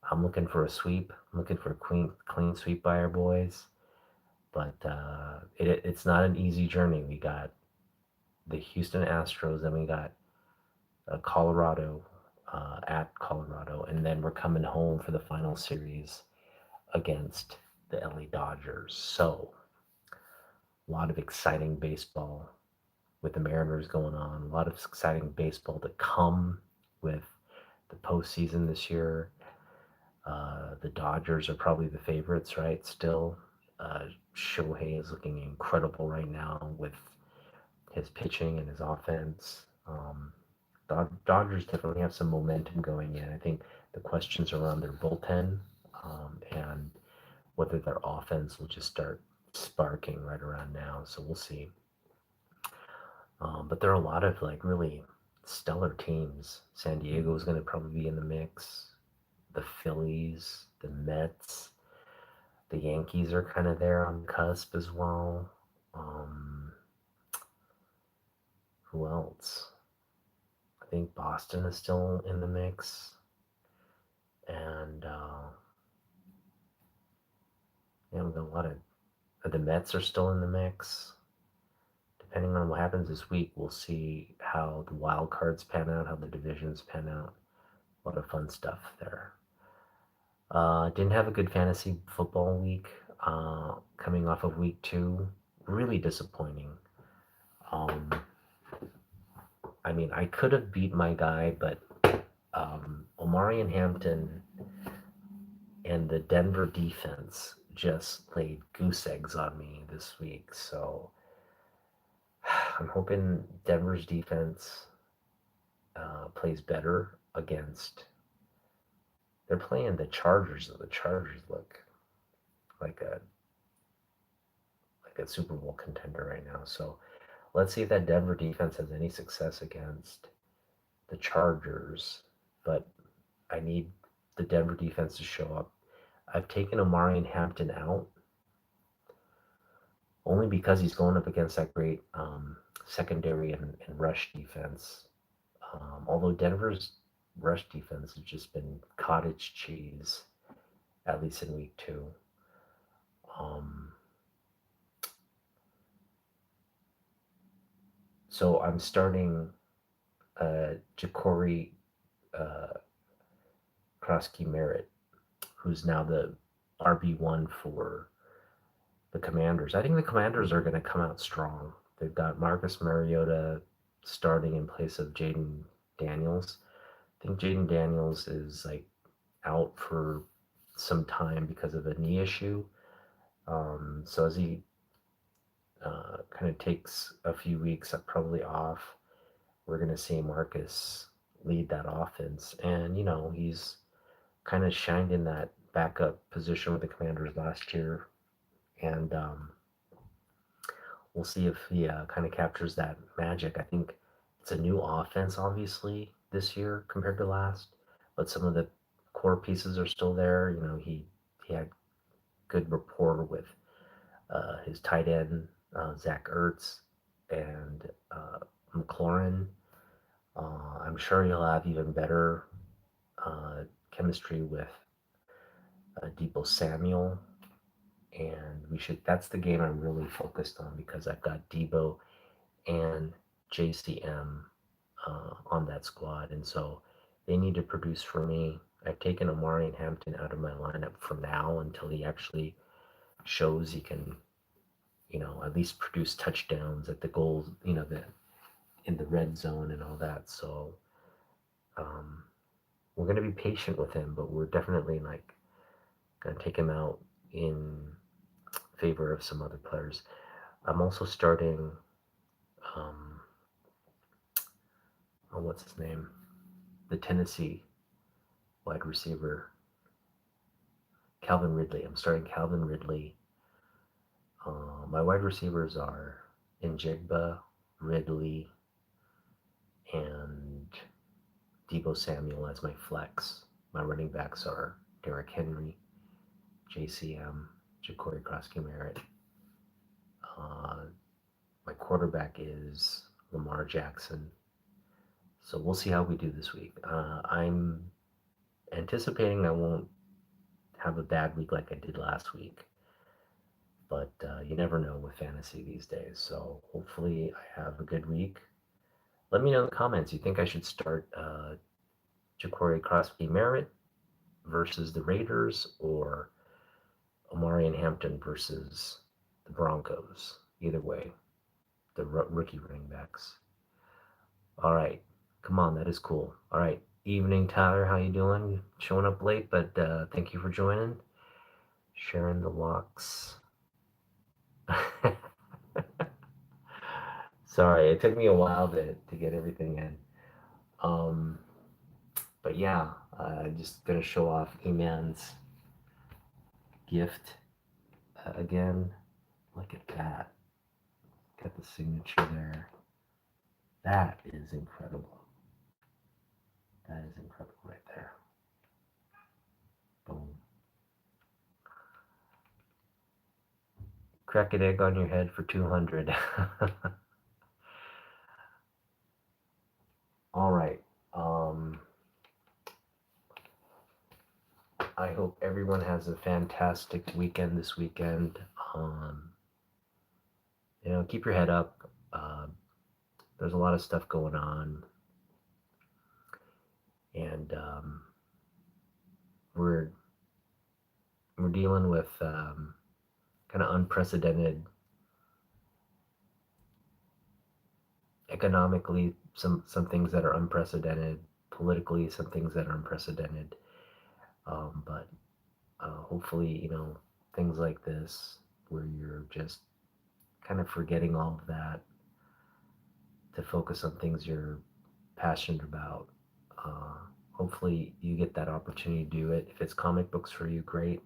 I'm looking for a sweep. I'm looking for a clean sweep by our boys. But it's not an easy journey. We got the Houston Astros, then we got Colorado at Colorado, and then we're coming home for the final series against the LA Dodgers. So a lot of exciting baseball with the Mariners going on. A lot of exciting baseball to come with the postseason this year. The Dodgers are probably the favorites, right? Still, Shohei is looking incredible right now with his pitching and his offense. Dodgers definitely have some momentum going in. I think the questions around their bullpen and whether their offense will just start sparking right around now. So we'll see. But there are a lot of like really stellar teams. San Diego is going to probably be in the mix. The Phillies, the Mets, the Yankees are kind of there on the cusp as well. Um, who else? I think Boston is still in the mix, and yeah, we've got a lot of the Mets are still in the mix. Depending on what happens this week, we'll see how the wild cards pan out, how the divisions pan out. A lot of fun stuff there. Didn't have a good fantasy football week. Coming off of week two, really disappointing. Um, I mean, I could have beat my guy, but Omari and Hampton and the Denver defense just laid goose eggs on me this week. So I'm hoping Denver's defense plays better against. They're playing the Chargers. The Chargers look like a Super Bowl contender right now. So let's see if that Denver defense has any success against the Chargers. But I need the Denver defense to show up. I've taken Omari and Hampton out only because he's going up against that great secondary and rush defense. Although Denver's rush defense has just been cottage cheese, at least in week two. Um, so I'm starting Ja'Cory Krosky Merritt, who's now the RB1 for the Commanders. I think the Commanders are going to come out strong. They've got Marcus Mariota starting in place of Jaden Daniels. I think Jaden Daniels is like out for some time because of a knee issue. So as he kind of takes a few weeks probably off, we're going to see Marcus lead that offense. And, you know, he's kind of shined in that backup position with the Commanders last year. And we'll see if he kind of captures that magic. I think it's a new offense, obviously, this year compared to last, but some of the core pieces are still there. You know, he had good rapport with his tight end, Zach Ertz, and McLaurin. I'm sure he'll have even better chemistry with Debo Samuel, and we should. That's the game I'm really focused on because I've got Debo and JCM on that squad, and so they need to produce for me. I've taken Amari and Hampton out of my lineup for now until he actually shows he can, you know, at least produce touchdowns at the goals, you know, the in the red zone and all that. So um, we're gonna be patient with him, but we're definitely like gonna take him out in favor of some other players. I'm also starting. Um, oh, what's his name? The Tennessee wide receiver, Calvin Ridley. I'm starting Calvin Ridley. My wide receivers are Njigba, Ridley, and Debo Samuel as my flex. My running backs are Derrick Henry, JCM, Ja'Cory Krosky Merritt. Uh, my quarterback is Lamar Jackson. So we'll see how we do this week. I'm anticipating I won't have a bad week like I did last week, but you never know with fantasy these days. So hopefully I have a good week. Let me know in the comments. You think I should start Ja'Cory Crosby Merritt versus the Raiders or Omari and Hampton versus the Broncos? Either way, the rookie running backs. All right. Come on, that is cool. All right. evening, Tyler. How you doing? Showing up late, but thank you for joining. Sharing the walks. Sorry, it took me a while to get everything in. Um, but yeah, just gonna show off Eman's gift again. Look at that. Got the signature there. That is incredible. That is incredible right there. Boom. Crack an egg on your head for 200. All right. I hope everyone has a fantastic weekend this weekend. Um, keep your head up. There's a lot of stuff going on, and we're we're dealing with kind of unprecedented economically, some things that are unprecedented politically, some things that are unprecedented. But hopefully, things like this where you're just kind of forgetting all of that to focus on things you're passionate about. Uh, Hopefully, you get that opportunity to do it. If it's comic books for you, great.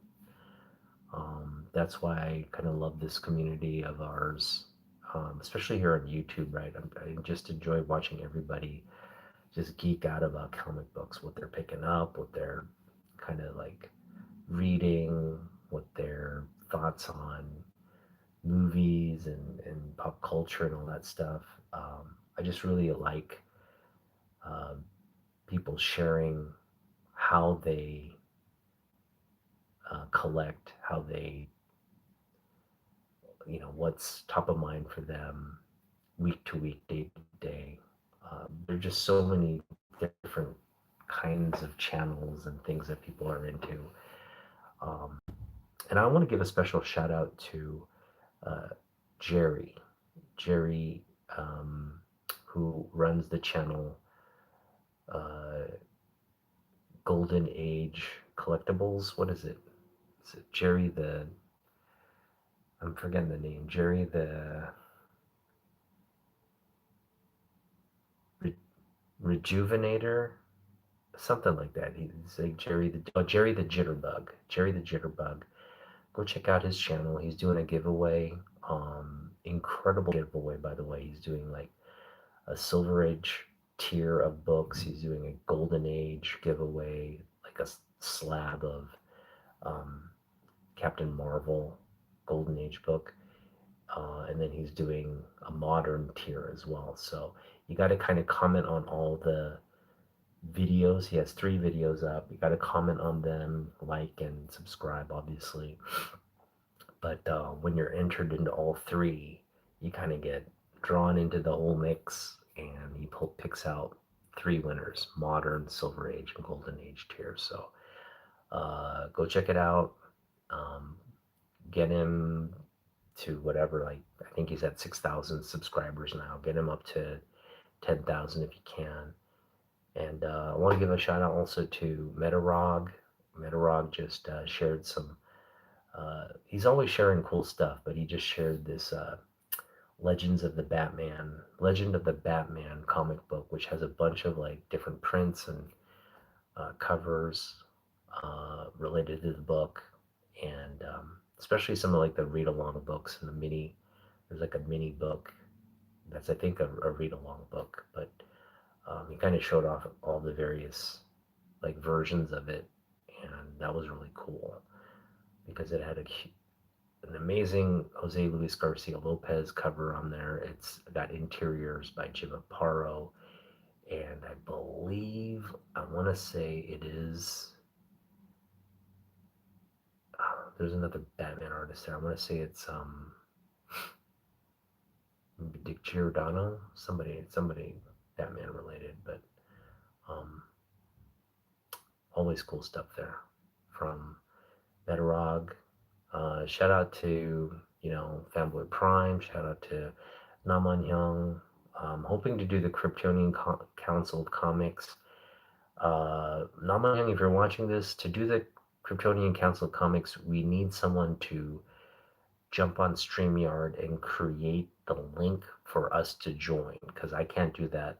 That's why I kind of love this community of ours, especially here on YouTube, right? I just enjoy watching everybody just geek out about comic books, what they're picking up, what they're kind of like reading, what their thoughts on movies and pop culture and all that stuff. I just really like uh, people sharing how they collect, how they, what's top of mind for them week to week, day to day. There are just so many different kinds of channels and things that people are into. Um, and I want to give a special shout out to uh, Jerry. Jerry, who runs the channel uh, Golden Age Collectibles. What is it? Is it Jerry the? I'm forgetting the name. Jerry the Re- Rejuvenator, something like that. He's like Jerry the Jitterbug. Jerry the Jitterbug. Go check out his channel. He's doing a giveaway. Incredible giveaway, by the way. He's doing like a Silver Age tier of books. He's doing a Golden Age giveaway, like a slab of um, Captain Marvel Golden Age book. And then he's doing a modern tier as well. So you got to kind of comment on all the videos. He has 3 videos up. You got to comment on them, like and subscribe, obviously. But when you're entered into all 3, you kind of get drawn into the whole mix, and he picks out 3 winners: modern, Silver Age, and Golden Age tier. So go check it out. Um, get him to whatever, like, I think he's at 6,000 subscribers now. Get him up to 10,000 if you can. And I want to give a shout out also to Metarog. Metarog just shared some. He's always sharing cool stuff, but he just shared this Legend of the Batman comic book, which has a bunch of like different prints and covers related to the book, and especially some of like the read along books and the mini. There's like a mini book that's, I think, a read along book, but he kind of showed off all the various like versions of it, and that was really cool because it had an amazing Jose Luis Garcia Lopez cover on there. It's got interiors by Jim Aparo, and I believe, I want to say it is. There's another Batman artist there. I want to say it's Dick Giordano, somebody Batman related, but um, always cool stuff there from Metarog. Shout out to, Fanboy Prime. Shout out to Naman Young. Hoping to do the Kryptonian Council of Comics Nama Young, if you're watching this, to do the Kryptonian Council comics, we need someone to jump on StreamYard and create the link for us to join, because I can't do that.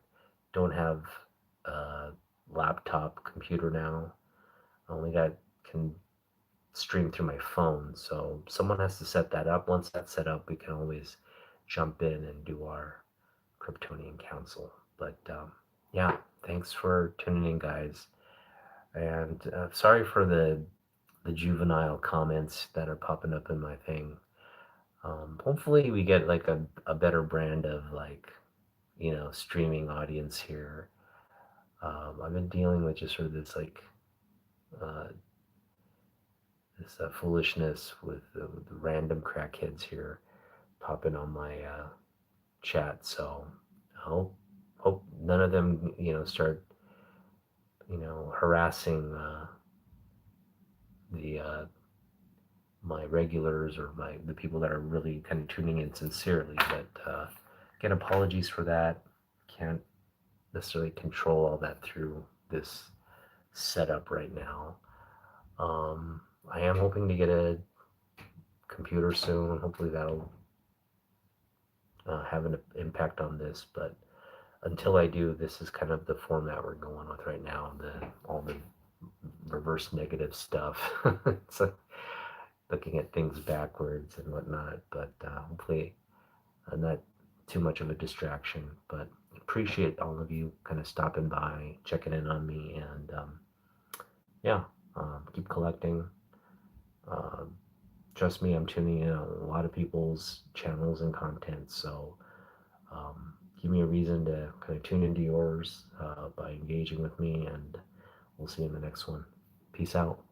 Don't have a laptop computer now. I only got can stream through my phone, so someone has to set that up. Once that's set up, we can always jump in and do our Kryptonian Council. But yeah, thanks for tuning in, guys. And sorry for the juvenile comments that are popping up in my thing. Hopefully, we get like a better brand of like streaming audience here. I've been dealing with just sort of this like uh, this foolishness with the random crackheads here popping on my chat. So I hope none of them start harassing the my regulars or the people that are really kind of tuning in sincerely. But again, apologies for that. Can't necessarily control all that through this setup right now. I am hoping to get a computer soon. Hopefully that'll have an impact on this. But until I do, this is kind of the format we're going with right now. All the reverse negative stuff. So looking at things backwards and whatnot. But hopefully not too much of a distraction. But appreciate all of you kind of stopping by, checking in on me, and yeah, keep collecting. Uh, Trust me, I'm tuning in on a lot of people's channels and content. So give me a reason to kind of tune into yours by engaging with me, and we'll see you in the next one. Peace out.